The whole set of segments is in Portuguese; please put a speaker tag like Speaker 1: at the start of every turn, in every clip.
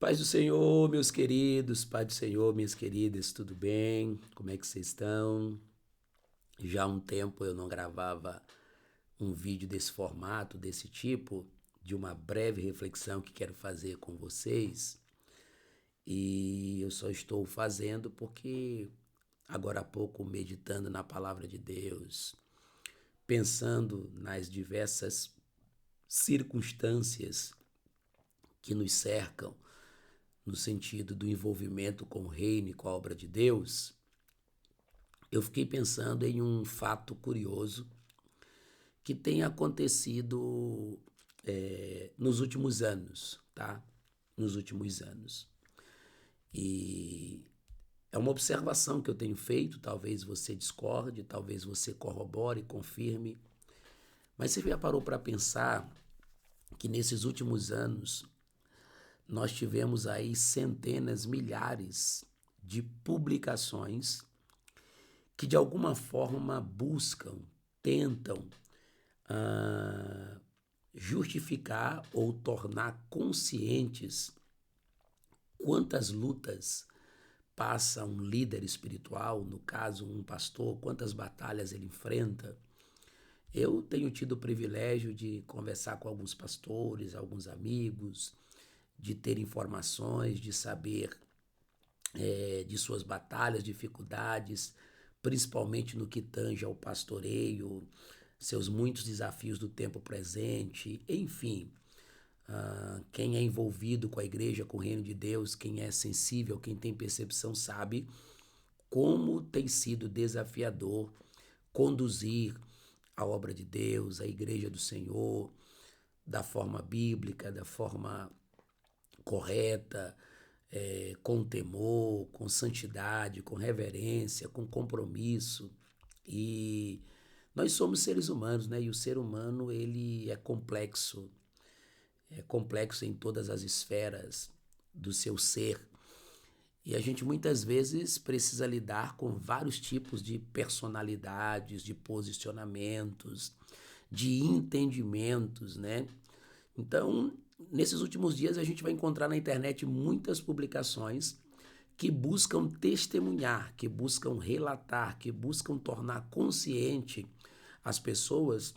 Speaker 1: Paz do Senhor, meus queridos, Paz do Senhor, minhas queridas, tudo bem? Como é que vocês estão? Já há um tempo eu não gravava um vídeo desse formato, desse tipo, de uma breve reflexão que quero fazer com vocês. E eu só estou fazendo porque agora há pouco meditando na palavra de Deus, pensando nas diversas circunstâncias que nos cercam no sentido do envolvimento com o reino e com a obra de Deus, eu fiquei pensando em um fato curioso que tem acontecido nos últimos anos, tá? Nos últimos anos. E é uma observação que eu tenho feito, talvez você discorde, talvez você corrobore, confirme, mas você já parou para pensar que nesses últimos anos nós tivemos aí centenas, milhares de publicações que de alguma forma buscam, tentam ah, justificar ou tornar conscientes quantas lutas passa um líder espiritual, no caso um pastor, quantas batalhas ele enfrenta. Eu tenho tido o privilégio de conversar com alguns pastores, alguns amigos, de ter informações, de saber de suas batalhas, dificuldades, principalmente no que tange ao pastoreio, seus muitos desafios do tempo presente, enfim. Quem é envolvido com a igreja, com o reino de Deus, quem é sensível, quem tem percepção, sabe como tem sido desafiador conduzir a obra de Deus, a igreja do Senhor, da forma bíblica, da forma correta, com temor, com santidade, com reverência, com compromisso. E nós somos seres humanos, né? E o ser humano, ele é complexo em todas as esferas do seu ser. E a gente muitas vezes precisa lidar com vários tipos de personalidades, de posicionamentos, de entendimentos, né? Então, nesses últimos dias a gente vai encontrar na internet muitas publicações que buscam testemunhar, que buscam relatar, que buscam tornar consciente as pessoas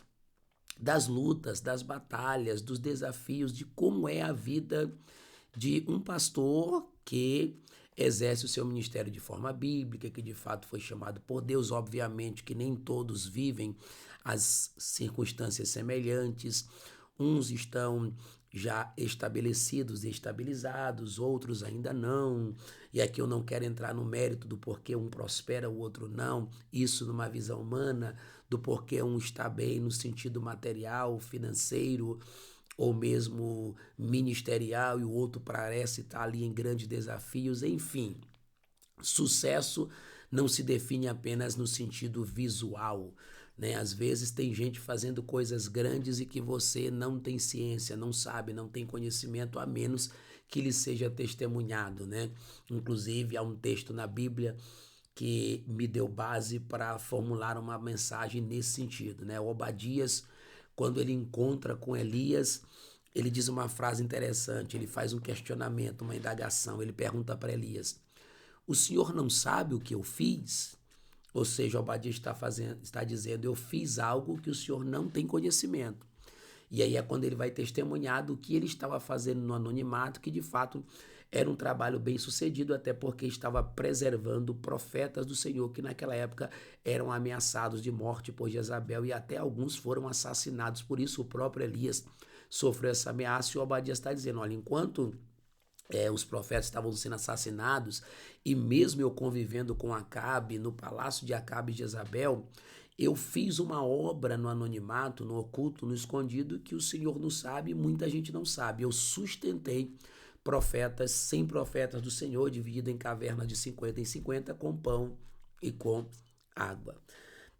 Speaker 1: das lutas, das batalhas, dos desafios, de como é a vida de um pastor que exerce o seu ministério de forma bíblica, que de fato foi chamado por Deus. Obviamente que nem todos vivem as circunstâncias semelhantes. Uns estão já estabelecidos e estabilizados, outros ainda não. E aqui eu não quero entrar no mérito do porquê um prospera, o outro não. Isso numa visão humana, do porquê um está bem no sentido material, financeiro, ou mesmo ministerial, e o outro parece estar ali em grandes desafios, enfim. Sucesso não se define apenas no sentido visual, né? Às vezes tem gente fazendo coisas grandes e que você não tem ciência, não sabe, não tem conhecimento, a menos que lhe seja testemunhado, né? Inclusive há um texto na Bíblia que me deu base para formular uma mensagem nesse sentido, né? Obadias, quando ele encontra com Elias, ele diz uma frase interessante, ele faz um questionamento, uma indagação, ele pergunta para Elias: o senhor não sabe o que eu fiz? Ou seja, Obadias está dizendo, eu fiz algo que o senhor não tem conhecimento. E aí é quando ele vai testemunhar do que ele estava fazendo no anonimato, que de fato era um trabalho bem sucedido, até porque estava preservando profetas do Senhor, que naquela época eram ameaçados de morte por Jezabel, e até alguns foram assassinados. Por isso o próprio Elias sofreu essa ameaça, e o Obadias está dizendo, olha, enquanto os profetas estavam sendo assassinados, e mesmo eu convivendo com Acabe, no palácio de Acabe e Jezabel, eu fiz uma obra no anonimato, no oculto, no escondido, que o Senhor não sabe e muita gente não sabe. Eu sustentei profetas, 100 profetas do Senhor, dividido em cavernas de 50 em 50, com pão e com água.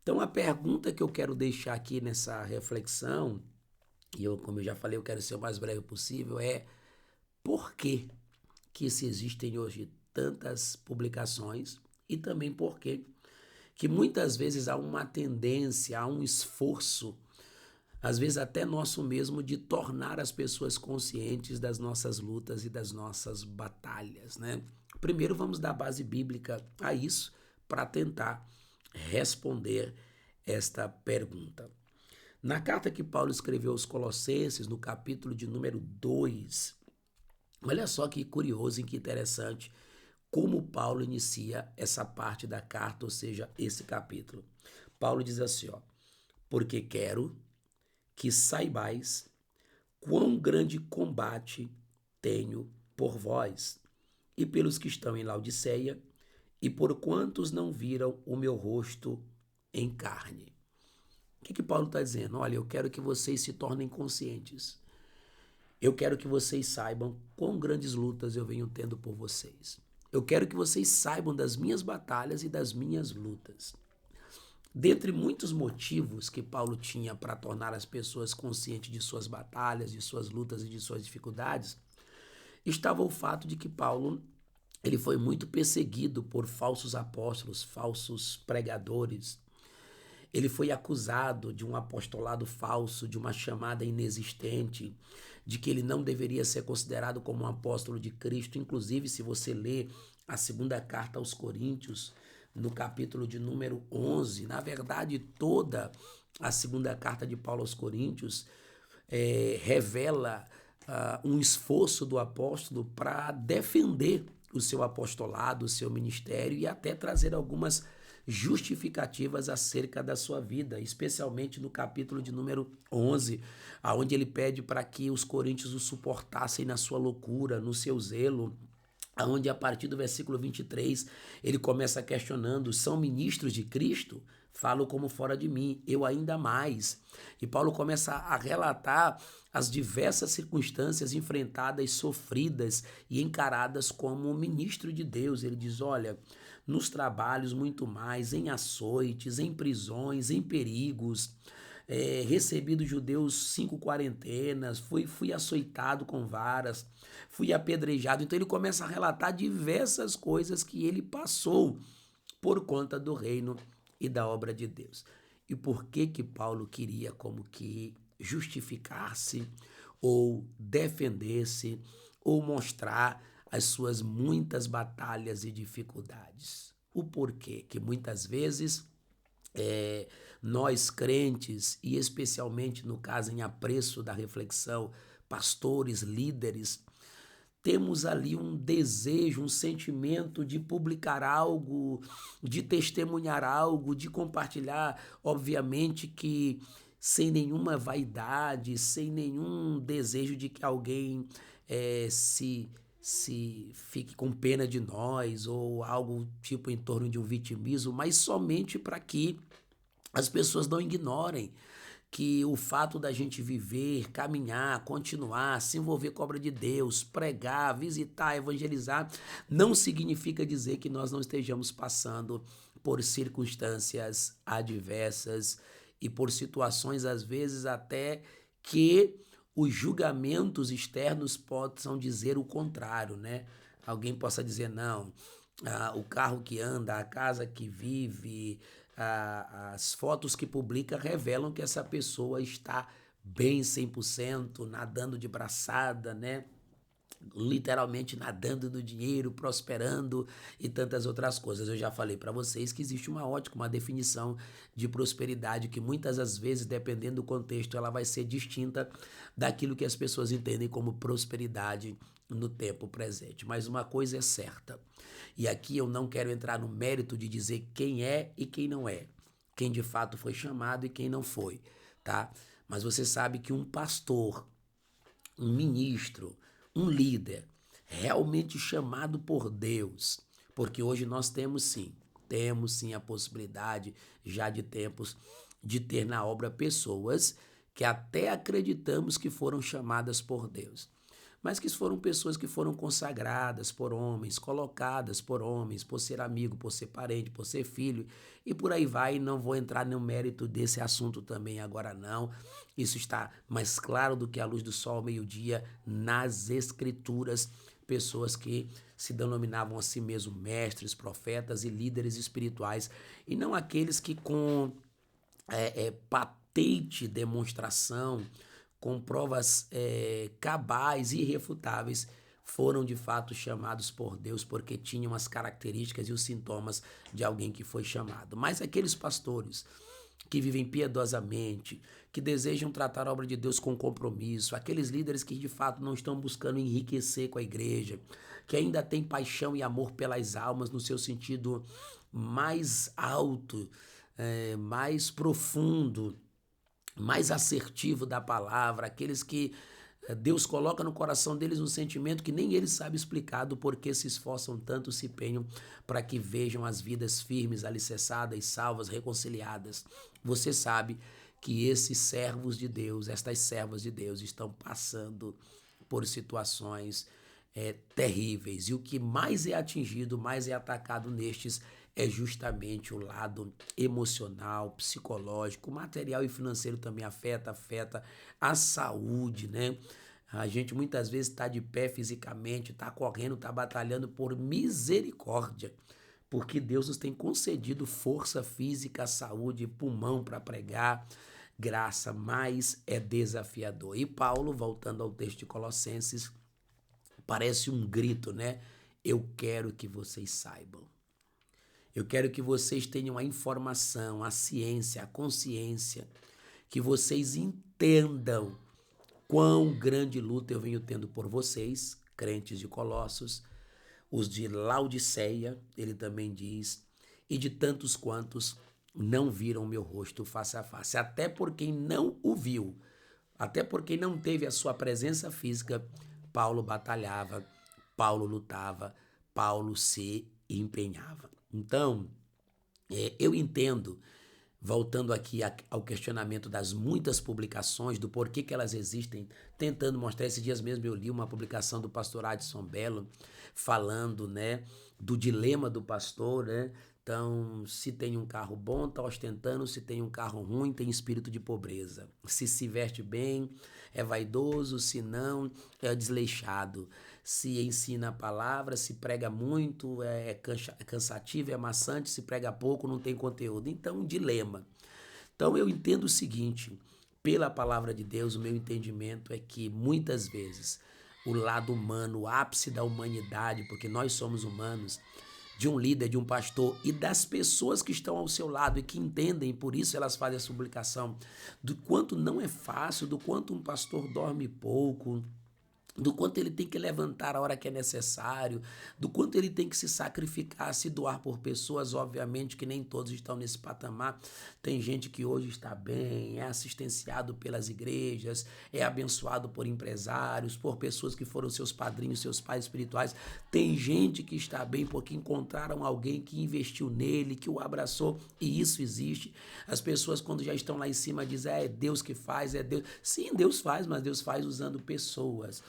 Speaker 1: Então a pergunta que eu quero deixar aqui nessa reflexão, e eu, como eu já falei, eu quero ser o mais breve possível, é por que se existem hoje tantas publicações e também porque que muitas vezes há uma tendência, há um esforço às vezes até nosso mesmo, de tornar as pessoas conscientes das nossas lutas e das nossas batalhas, né? Primeiro vamos dar base bíblica a isso para tentar responder esta pergunta. Na carta que Paulo escreveu aos Colossenses, no capítulo de número 2, olha só que curioso e que interessante como Paulo inicia essa parte da carta, ou seja, esse capítulo. Paulo diz assim, ó: porque quero que saibais quão grande combate tenho por vós e pelos que estão em Laodiceia e por quantos não viram o meu rosto em carne. O que Paulo está dizendo? Olha, eu quero que vocês se tornem conscientes. Eu quero que vocês saibam quão grandes lutas eu venho tendo por vocês. Eu quero que vocês saibam das minhas batalhas e das minhas lutas. Dentre muitos motivos que Paulo tinha para tornar as pessoas conscientes de suas batalhas, de suas lutas e de suas dificuldades, estava o fato de que Paulo ele foi muito perseguido por falsos apóstolos, falsos pregadores. Ele foi acusado de um apostolado falso, de uma chamada inexistente, de que ele não deveria ser considerado como um apóstolo de Cristo. Inclusive, se você ler a segunda carta aos Coríntios, no capítulo de número 11, na verdade, toda a segunda carta de Paulo aos Coríntios revela um esforço do apóstolo para defender o seu apostolado, o seu ministério e até trazer algumas justificativas acerca da sua vida, especialmente no capítulo de número 11, aonde ele pede para que os coríntios o suportassem na sua loucura, no seu zelo, aonde a partir do versículo 23 ele começa questionando: são ministros de Cristo? Falo como fora de mim, eu ainda mais. E Paulo começa a relatar as diversas circunstâncias enfrentadas, sofridas e encaradas como ministro de Deus. Ele diz: olha, nos trabalhos muito mais, em açoites, em prisões, em perigos, recebi dos judeus 5 quarentenas, fui açoitado com varas, fui apedrejado. Então ele começa a relatar diversas coisas que ele passou por conta do reino e da obra de Deus. E por que Paulo queria como que justificar-se ou defender-se ou mostrar as suas muitas batalhas e dificuldades? O porquê que muitas vezes nós crentes, e especialmente no caso em apreço da reflexão, pastores, líderes, temos ali um desejo, um sentimento de publicar algo, de testemunhar algo, de compartilhar, obviamente que sem nenhuma vaidade, sem nenhum desejo de que alguém se fique com pena de nós ou algo tipo em torno de um vitimismo, mas somente para que as pessoas não ignorem que o fato da gente viver, caminhar, continuar, se envolver com a obra de Deus, pregar, visitar, evangelizar, não significa dizer que nós não estejamos passando por circunstâncias adversas e por situações, às vezes, até que os julgamentos externos possam dizer o contrário, né? Alguém possa dizer, não, o carro que anda, a casa que vive, as fotos que publica revelam que essa pessoa está bem 100%, nadando de braçada, né? Literalmente nadando no dinheiro, prosperando e tantas outras coisas. Eu já falei para vocês que existe uma ótica, uma definição de prosperidade que muitas das vezes, dependendo do contexto, ela vai ser distinta daquilo que as pessoas entendem como prosperidade no tempo presente. Mas uma coisa é certa, e aqui eu não quero entrar no mérito de dizer quem é e quem não é, quem de fato foi chamado e quem não foi, tá? Mas você sabe que um pastor, um ministro, um líder realmente chamado por Deus, porque hoje nós temos sim a possibilidade já de tempos de ter na obra pessoas que até acreditamos que foram chamadas por Deus, mas que foram pessoas que foram consagradas por homens, colocadas por homens, por ser amigo, por ser parente, por ser filho, e por aí vai. Não vou entrar no mérito desse assunto também agora não. Isso está mais claro do que a luz do sol ao meio-dia nas Escrituras. Pessoas que se denominavam a si mesmos mestres, profetas e líderes espirituais, e não aqueles que com patente demonstração, com provas cabais e irrefutáveis, foram de fato chamados por Deus porque tinham as características e os sintomas de alguém que foi chamado. Mas aqueles pastores que vivem piedosamente, que desejam tratar a obra de Deus com compromisso, aqueles líderes que de fato não estão buscando enriquecer com a igreja, que ainda têm paixão e amor pelas almas no seu sentido mais alto, mais profundo, mais assertivo da palavra, aqueles que Deus coloca no coração deles um sentimento que nem eles sabem explicar do porquê se esforçam tanto, se empenham para que vejam as vidas firmes, alicerçadas, salvas, reconciliadas. Você sabe que esses servos de Deus, estas servas de Deus estão passando por situações terríveis. E o que mais é atingido, mais é atacado nestes é justamente o lado emocional, psicológico, material e financeiro também afeta a saúde, né? A gente muitas vezes está de pé fisicamente, está correndo, está batalhando por misericórdia, porque Deus nos tem concedido força física, saúde, pulmão para pregar, graça, mas é desafiador. E Paulo, voltando ao texto de Colossenses, parece um grito, né? Eu quero que vocês saibam. Eu quero que vocês tenham a informação, a ciência, a consciência, que vocês entendam quão grande luta eu venho tendo por vocês, crentes de Colossos, os de Laodiceia, ele também diz, e de tantos quantos não viram meu rosto face a face. Até por quem não o viu, até por quem não teve a sua presença física, Paulo batalhava, Paulo lutava, Paulo se empenhava. Então, eu entendo, voltando aqui ao questionamento das muitas publicações, do porquê que elas existem, tentando mostrar. Esses dias mesmo eu li uma publicação do pastor Adson Bello, falando, né, do dilema do pastor, né? Então, se tem um carro bom, está ostentando, se tem um carro ruim, tem espírito de pobreza. Se veste bem, é vaidoso, se não, é desleixado. Se ensina a palavra, se prega muito, é cansativo, é maçante, se prega pouco, não tem conteúdo. Então, um dilema. Então, eu entendo o seguinte, pela palavra de Deus, o meu entendimento é que muitas vezes o lado humano, o ápice da humanidade, porque nós somos humanos, de um líder, de um pastor e das pessoas que estão ao seu lado e que entendem, por isso elas fazem essa publicação, do quanto não é fácil, do quanto um pastor dorme pouco, do quanto ele tem que levantar a hora que é necessário, do quanto ele tem que se sacrificar, se doar por pessoas, obviamente que nem todos estão nesse patamar. Tem gente que hoje está bem, é assistenciado pelas igrejas, é abençoado por empresários, por pessoas que foram seus padrinhos, seus pais espirituais. Tem gente que está bem porque encontraram alguém que investiu nele, que o abraçou, e isso existe. As pessoas, quando já estão lá em cima, dizem, é Deus que faz, é Deus. Sim, Deus faz, mas Deus faz usando pessoas.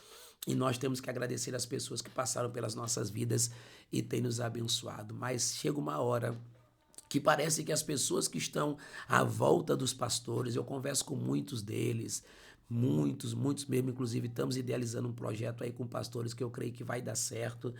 Speaker 1: E nós temos que agradecer as pessoas que passaram pelas nossas vidas e têm nos abençoado. Mas chega uma hora que parece que as pessoas que estão à volta dos pastores, eu converso com muitos deles, muitos mesmo, inclusive estamos idealizando um projeto aí com pastores que eu creio que vai dar certo.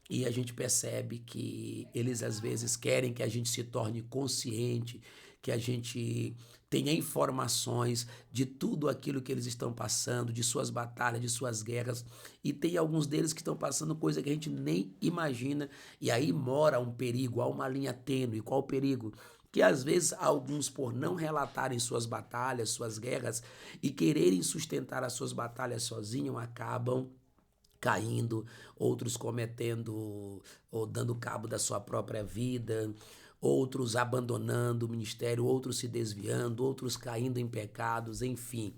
Speaker 1: E a gente percebe que eles às vezes querem que a gente se torne consciente, que a gente tenha informações de tudo aquilo que eles estão passando, de suas batalhas, de suas guerras. E tem alguns deles que estão passando coisa que a gente nem imagina. E aí mora um perigo, há uma linha tênue. Qual o perigo? Que às vezes alguns, por não relatarem suas batalhas, suas guerras e quererem sustentar as suas batalhas sozinhos, acabam caindo, outros cometendo ou dando cabo da sua própria vida, outros abandonando o ministério, outros se desviando, outros caindo em pecados, enfim,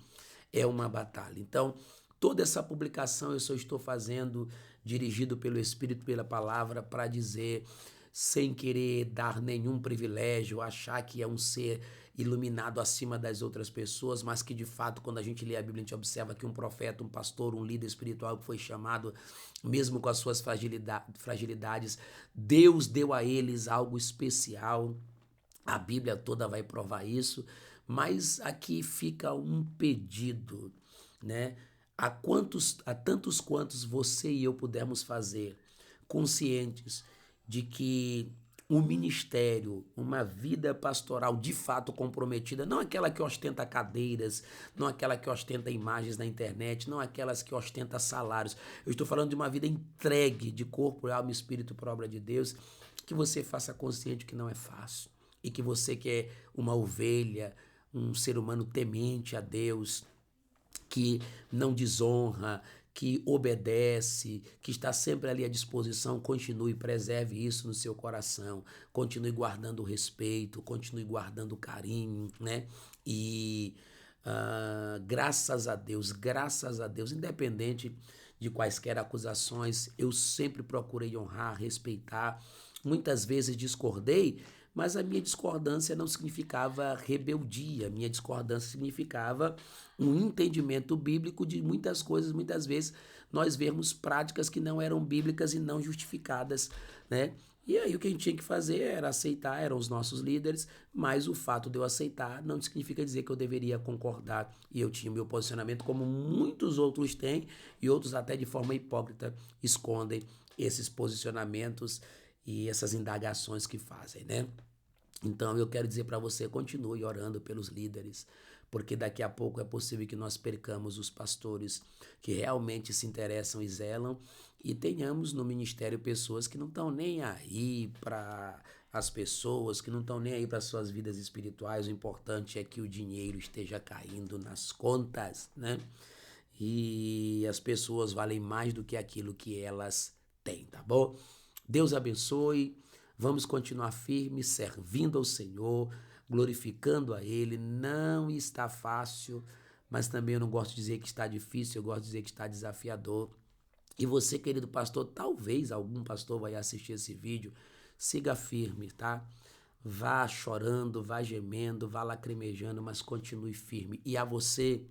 Speaker 1: é uma batalha. Então, toda essa publicação eu só estou fazendo dirigido pelo Espírito, pela palavra, para dizer, sem querer dar nenhum privilégio, achar que é um ser iluminado acima das outras pessoas, mas que de fato, quando a gente lê a Bíblia, a gente observa que um profeta, um pastor, um líder espiritual que foi chamado, mesmo com as suas fragilidades, Deus deu a eles algo especial. A Bíblia toda vai provar isso, mas aqui fica um pedido, né? A tantos quantos você e eu pudermos fazer, conscientes de que um ministério, uma vida pastoral de fato comprometida, não aquela que ostenta cadeiras, não aquela que ostenta imagens na internet, não aquelas que ostenta salários. Eu estou falando de uma vida entregue de corpo, alma e espírito para a obra de Deus, que você faça consciente que não é fácil e que você que é uma ovelha, um ser humano temente a Deus, que não desonra, que obedece, que está sempre ali à disposição, continue, preserve isso no seu coração, continue guardando o respeito, continue guardando o carinho, né? E graças a Deus, independente de quaisquer acusações, eu sempre procurei honrar, respeitar, muitas vezes discordei, mas a minha discordância não significava rebeldia, minha discordância significava um entendimento bíblico de muitas coisas, muitas vezes nós vemos práticas que não eram bíblicas e não justificadas, né? E aí o que a gente tinha que fazer era aceitar, eram os nossos líderes, mas o fato de eu aceitar não significa dizer que eu deveria concordar. E eu tinha o meu posicionamento como muitos outros têm, e outros até de forma hipócrita escondem esses posicionamentos e essas indagações que fazem, né? Então eu quero dizer para você, continue orando pelos líderes, porque daqui a pouco é possível que nós percamos os pastores que realmente se interessam e zelam e tenhamos no ministério pessoas que não estão nem aí para as pessoas, que não estão nem aí para suas vidas espirituais. O importante é que o dinheiro esteja caindo nas contas, né? E as pessoas valem mais do que aquilo que elas têm, tá bom? Deus abençoe. Vamos continuar firmes, servindo ao Senhor, glorificando a Ele. Não está fácil, mas também eu não gosto de dizer que está difícil, eu gosto de dizer que está desafiador. E você, querido pastor, talvez algum pastor vai assistir esse vídeo, siga firme, tá? Vá chorando, vá gemendo, vá lacrimejando, mas continue firme. E a você,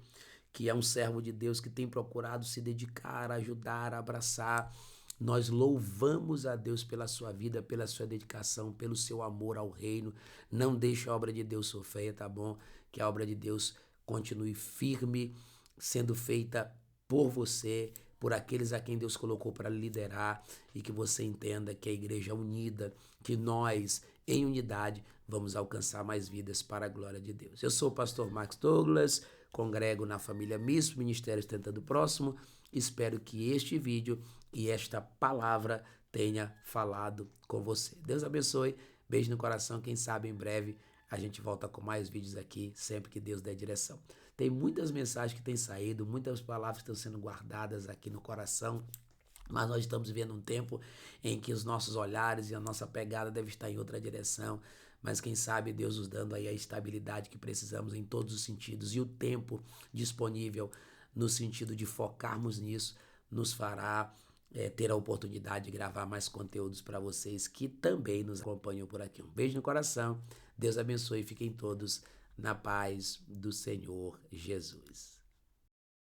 Speaker 1: que é um servo de Deus, que tem procurado se dedicar, ajudar, abraçar, nós louvamos a Deus pela sua vida, pela sua dedicação, pelo seu amor ao reino. Não deixe a obra de Deus sofrer, tá bom? Que a obra de Deus continue firme, sendo feita por você, por aqueles a quem Deus colocou para liderar, e que você entenda que a igreja é unida, que nós, em unidade, vamos alcançar mais vidas para a glória de Deus. Eu sou o pastor Max Douglas, congrego na família Misto, Ministério Tentando o Próximo. Espero que este vídeo e esta palavra tenha falado com você. Deus abençoe, beijo no coração, quem sabe em breve a gente volta com mais vídeos aqui, sempre que Deus der direção. Tem muitas mensagens que têm saído, muitas palavras que estão sendo guardadas aqui no coração, mas nós estamos vivendo um tempo em que os nossos olhares e a nossa pegada deve estar em outra direção, mas quem sabe Deus nos dando aí a estabilidade que precisamos em todos os sentidos, e o tempo disponível no sentido de focarmos nisso nos fará ter a oportunidade de gravar mais conteúdos para vocês que também nos acompanham por aqui. Um beijo no coração, Deus abençoe e fiquem todos na paz do Senhor Jesus.